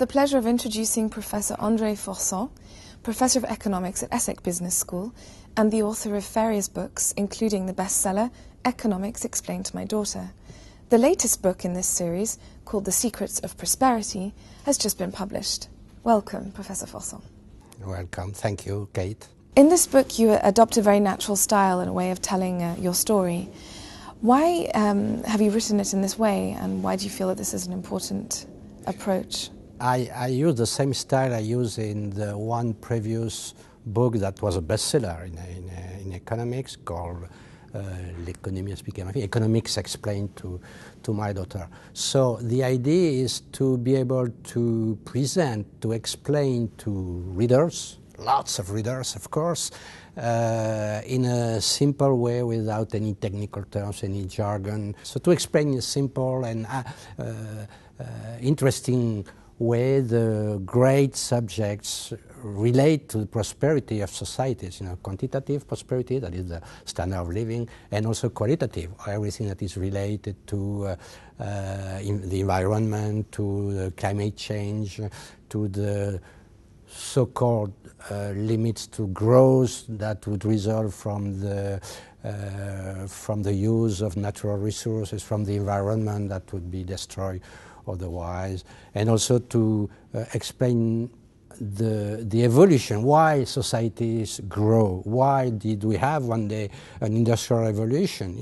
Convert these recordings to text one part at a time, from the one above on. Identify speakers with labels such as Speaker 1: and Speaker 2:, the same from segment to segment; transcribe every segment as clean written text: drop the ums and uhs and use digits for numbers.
Speaker 1: the pleasure of introducing Professor André Fourçans, Professor of Economics at ESSEC Business School and the author of various books, including the bestseller Economics Explained to My Daughter. The latest book in this series, called The Secrets of Prosperity, has just been published. Welcome, Professor Fourçans.
Speaker 2: Welcome. Thank you, Kate.
Speaker 1: In this book, you adopt a very natural style and a way of telling your story. Why have you written it in this way, and why do you feel that this is an important approach?
Speaker 2: I use the same style I used in the one previous book that was a bestseller in economics called Economics Explained to My Daughter. So the idea is to be able to present, to explain to readers, lots of readers of course, in a simple way without any technical terms, any jargon. So to explain in a simple and interesting way the great subjects relate to the prosperity of societies, quantitative prosperity, that is the standard of living, and also qualitative, everything that is related to the environment, to the climate change, to the so-called limits to growth that would result from the use of natural resources, from the environment that would be destroyed otherwise, and also to explain the evolution, why societies grow, why did we have one day an industrial revolution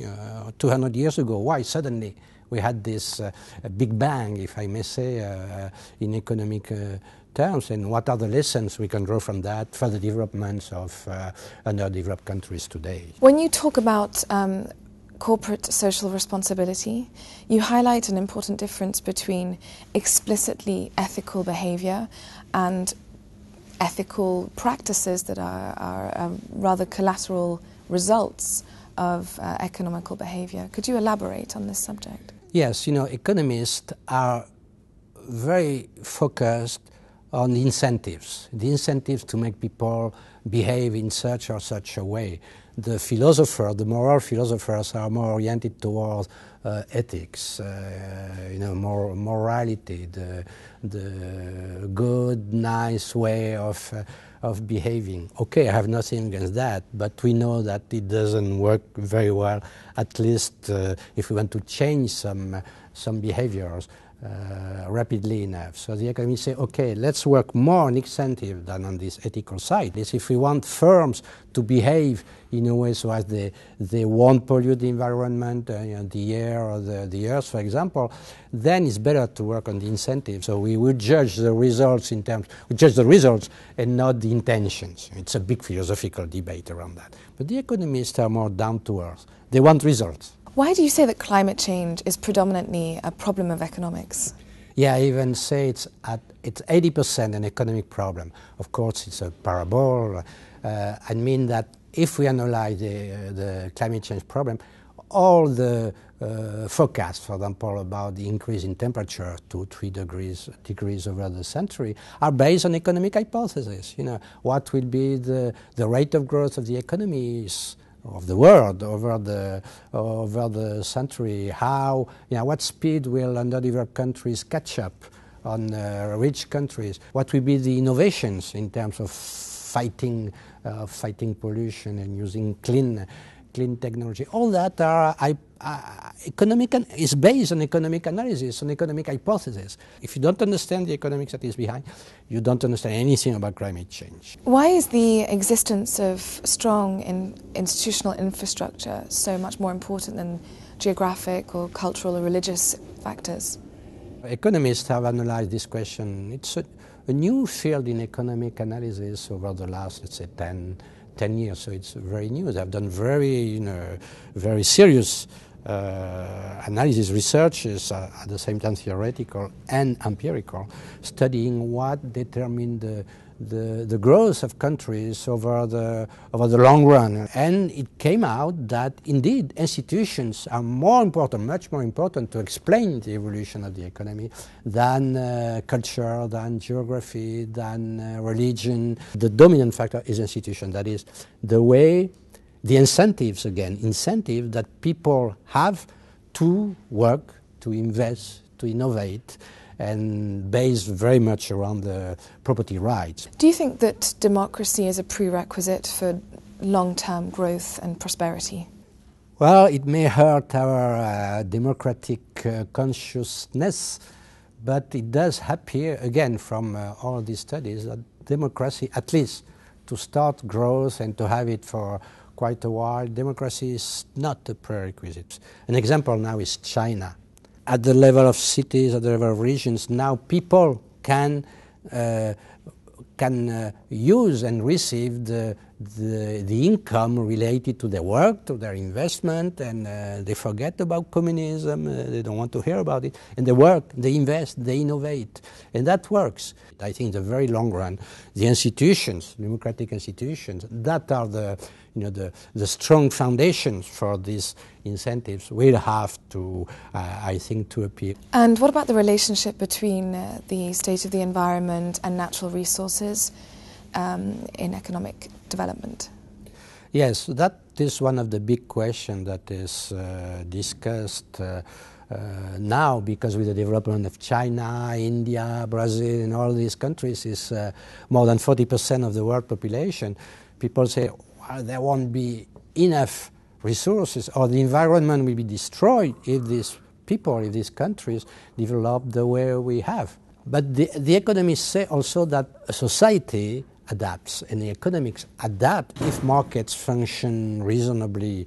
Speaker 2: 200 years ago, why suddenly we had this big bang, if I may say, in economic terms, and what are the lessons we can draw from that for the developments of underdeveloped countries today.
Speaker 1: When you talk about corporate social responsibility, you highlight an important difference between explicitly ethical behavior and ethical practices that are rather collateral results of economical behavior. Could you elaborate on this subject?
Speaker 2: Yes, economists are very focused on the incentives to make people behave in such or such a way. The moral philosophers are more oriented towards ethics, morality, the good, nice way of behaving. Okay, I have nothing against that, but we know that it doesn't work very well, at least if we want to change some behaviors rapidly enough. So the economists say, okay, let's work more on incentive than on this ethical side. If we want firms to behave in a way so as they won't pollute the environment, the air or the earth, for example, then it's better to work on the incentive. So we will judge the results and not the intentions. It's a big philosophical debate around that. But the economists are more down to earth. They want results.
Speaker 1: Why do you say that climate change is predominantly a problem of economics?
Speaker 2: Yeah, I even say it's 80% an economic problem. Of course, it's a parable. I mean that if we analyze the climate change problem, all the forecasts, for example, about the increase in temperature, 2-3 degrees over the century, are based on economic hypotheses. What will be the rate of growth of the economies of the world over the century? What speed will underdeveloped countries catch up on rich countries? What will be the innovations in terms of fighting pollution and using clean technology? All that are is based on economic analysis, on economic hypotheses. If you don't understand the economics that is behind, you don't understand anything about climate change.
Speaker 1: Why is the existence of strong institutional infrastructure so much more important than geographic or cultural or religious factors?
Speaker 2: Economists have analyzed this question. It's a new field in economic analysis over the last, let's say, 10 years, so it's very new. They've done very serious analysis researches, at the same time theoretical and empirical, studying what determined the growth of countries over the long run. And it came out that indeed institutions are much more important to explain the evolution of the economy than culture, than geography, than religion. The dominant factor is institution, that is the way, the incentives that people have to work, to invest, to innovate, and based very much around the property rights.
Speaker 1: Do you think that democracy is a prerequisite for long-term growth and prosperity?
Speaker 2: Well, it may hurt our democratic consciousness, but it does appear, again, from all these studies, that democracy, at least to start growth and to have it for quite a while, democracy is not a prerequisite. An example now is China. At the level of cities, at the level of regions, now people can use and receive the income related to their work, to their investment, and they forget about communism, they don't want to hear about it, and they work, they invest, they innovate, and that works. I think in the very long run, the institutions, democratic institutions, that are the strong foundations for these incentives will have to, I think, to appear.
Speaker 1: And what about the relationship between the state of the environment and natural resources in economic development?
Speaker 2: Yes, that is one of the big questions that is discussed now, because with the development of China, India, Brazil, and all these countries is more than 40% of the world population. People say, well, there won't be enough resources, or the environment will be destroyed if these people, if these countries develop the way we have. But the economists say also that a society adapts, and the economics adapt if markets function reasonably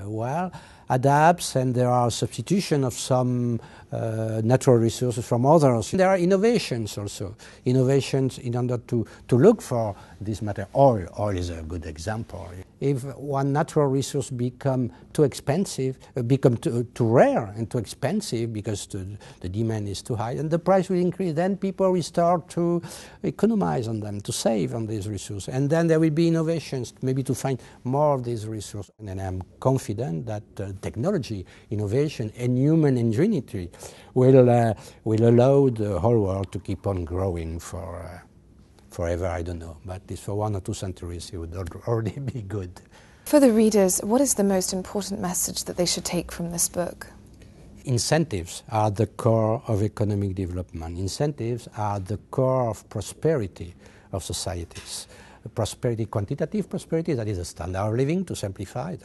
Speaker 2: well, adapts, and there are substitution of some natural resources from others. There are innovations also, innovations in order to look for this matter. Oil is a good example. If one natural resource become too expensive, become too rare and too expensive because the demand is too high, and the price will increase, then people will start to economize on them, to save on these resources, and then there will be innovations, maybe to find more of these resources. And I'm confident that technology, innovation, and human ingenuity will allow the whole world to keep on growing for forever, I don't know, but it's for 1 or 2 centuries it would already be good.
Speaker 1: For the readers, what is the most important message that they should take from this book?
Speaker 2: Incentives are the core of economic development. Incentives are the core of prosperity of societies. Prosperity, quantitative prosperity, that is a standard of living, to simplify it,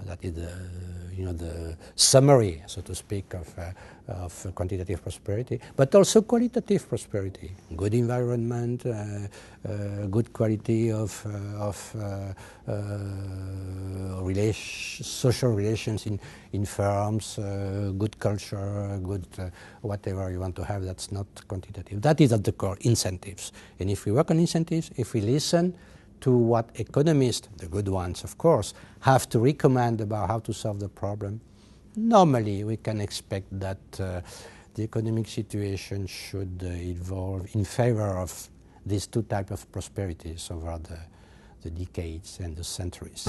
Speaker 2: that is the summary, so to speak, of quantitative prosperity, but also qualitative prosperity, good environment, good quality of social relations in firms, good culture, good whatever you want to have. That's not quantitative. That is at the core, incentives. And if we work on incentives, if we listen to what economists, the good ones of course, have to recommend about how to solve the problem, normally we can expect that the economic situation should evolve in favor of these two types of prosperities over the decades and the centuries.